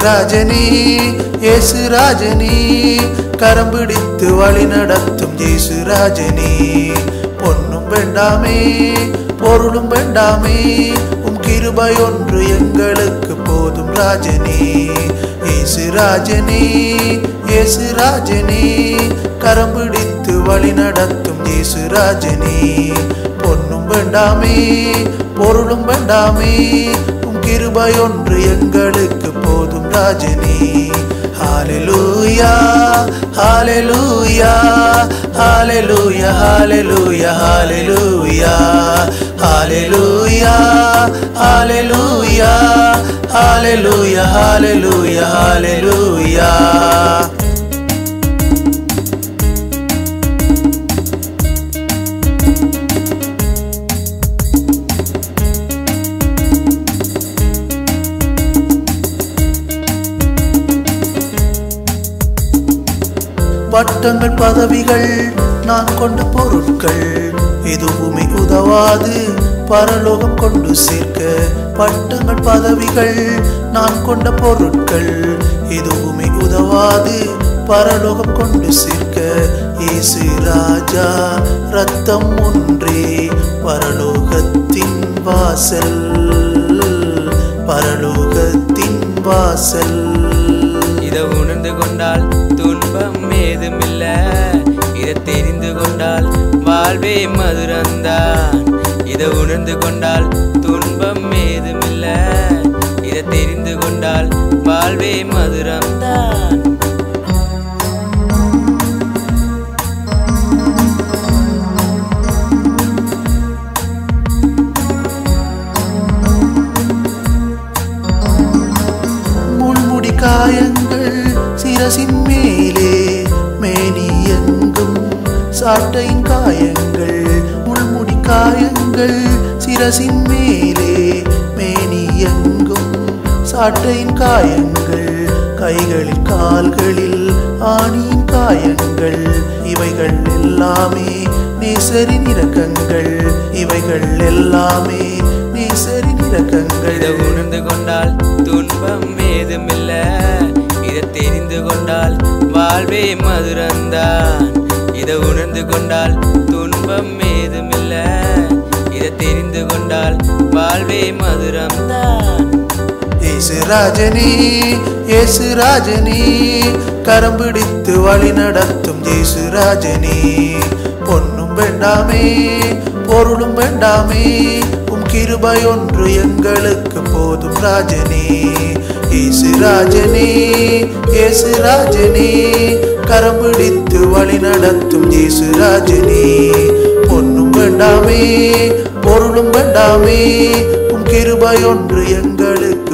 ராஜனே இயேசு ராஜனே கரம் பிடித்து வழி நடத்தும் இயேசு ராஜனே பொன்னும் வேண்டாமே பொருளும் வேண்டாமே உம் கிருபை ஒன்று எங்களுக்கு போதும் ராஜனே இயேசு ராஜனே இயேசு ராஜனே கரம் பிடித்து வழி நடத்தும் இயேசு ராஜனே பொன்னும் வேண்டாமே பொருளும் வேண்டாமே உம் கிருபை ஒன்று எங்களுக்கு போதும் ராஜனே ஹalleluya hallelujah hallelujah hallelujah hallelujah hallelujah hallelujah hallelujah hallelujah hallelujah பட்டங்கள் பதவிகள் நான் கொண்ட பொருட்கள் எதுவுமே உதவாது பரலோகம் கொண்டு சேர்க்க பட்டங்கள் பதவிகள் நான் கொண்ட பொருட்கள் எதுவுமே உதவாது பரலோகம் கொண்டு சேர்க்க இயேசு ராஜா ரத்தம் ஒன்றே பரலோகத்தின் வாசல் பரலோகத்தின் வாசல் இதை உணர்ந்து கொண்டால் துன்பம் ஏதுமில்ல இதை தெரிந்து கொண்டால் வாழ்வே மதுரந்தான் இதை உணர்ந்து கொண்டால் துன்பம் ஏதுமில்ல இதை தெரிந்து கொண்டால் வாழ்வே மதுரம்தான் முள்முடி காயங்கள் சிரசின் மேலே மேனி எங்கும் சாட்டையின் காயங்கள் முள்முடி காயங்கள் சிரசின் மேலே மேனி எங்கும் சாட்டையின் காயங்கள் கைகளில் கால்களில் ஆணியின் காயங்கள் இவைகள் எல்லாமே நேசரின் இரக்கங்கள் இவைகள் எல்லாமே நேசரின் இரக்கங்கள் இதை உணர்ந்து கொண்டால் துன்பம் ஏதுமில்ல இதை தெரிந்து கொண்டால் வாழ்வே மதுரந்தான் இதை உணர்ந்து கொண்டால் துன்பம் ஏதுமில்ல இதை தெரிந்து கொண்டால் வாழ்வே மதுரம்தான் இயேசு ராஜனே இயேசு ராஜனே கரம் பிடித்து வழி நடத்தும் இயேசு ராஜனே பொன்னும் வேண்டாமே பொருளும் வேண்டாமே உம் கிருபை ஒன்று எங்களுக்கு போதும் ராஜனே இயேசு ராஜனே இயேசு ராஜனே கரம் பிடித்து வழி நடத்தும் இயேசு ராஜனே பொன்னும் வேண்டாமே பொருளும் வேண்டாமே உம் கிருபை ஒன்று எங்களுக்கு